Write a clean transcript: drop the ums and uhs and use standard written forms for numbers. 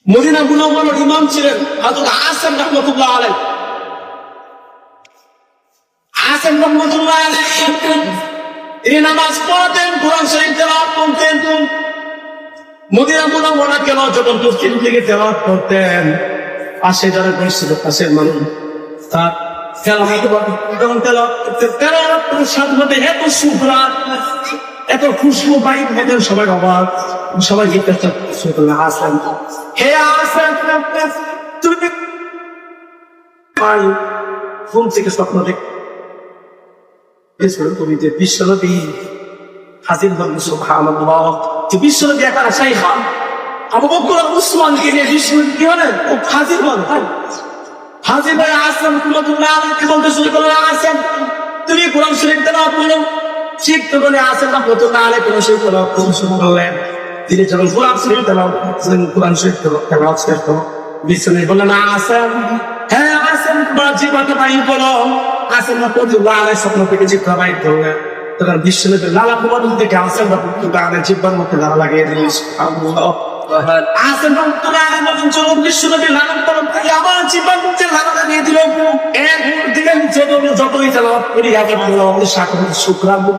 Medina মুনাওয়ারার ইমাম ছিলেন হযরত আসেম রাহমাতুল্লাহ আলাইহি। আসেম রাহমাতুল্লাহ আলাইহি তিনি নামাজ পড়তেন, কোরআন শরীফ তেলাওয়াত করতেন। মদিনা মুনাওয়ারা কেন যখন পশ্চিম থেকে তেলাওয়াত করতেন, পাশে যারা বসছিল পাশের মানুষ তার তেলাওয়াতের সাথে সাথে এত সুফরাত, এত খুশবু বাইর হতেন, সবাই অবাক। সবাই জিজ্ঞাসা করছিল, আসেন হে আসেন তুমি ঘুম থেকে স্বপ্ন দেখেছো তুমি যে বিশ্বনবী হাজির হবেন? সুবহানাল্লাহ। যে বিশ্বনবী এখন আশাই খান আবু বকর আর উসমানকে নিয়ে বিশ্বনবী কি হলেন? ও হাজির হন। হাজির ভাই আসেন রাহমাতুল্লাহ আলাইহি বলতে শুরু করলেন, আসেন তুমি কোরআন শরীফ তেলাওয়াত করো। শিখতে বলে আসেন রাহমাতুল্লাহ আলাইহি কোরআন শরীফ তেলাওয়াত শুরু করলেন। তিনি যখন কোরআন শরীফ তেলাওয়াত করলেন, কোরআন শরীফ তেলাওয়াত শেষ হলো, বিশ্বনবী বললেন, আসেন হ্যাঁ আসেন তোমার জীবনটা বাইর করো। আসেন রাহমাতুল্লাহ আলাইহি স্বপ্ন থেকে জীবনটা বাইর করলেন। তখন বিশ্বনবী লালা কুমার থেকে আসেন রাহমাতুল্লাহ আলাইহি জীবন মধ্যে লালা লাগিয়ে দিলেন। সুবহানাল্লাহ। আসেন রাহমাতুল্লাহ আলাইহি বলেন, চলো বিশ্বনবী লালন পালন করে আমার জীবন মধ্যে লালা লাগিয়ে দিল। এর দিকে যতই তেলাওয়াত করি আগে সাকর শুকরান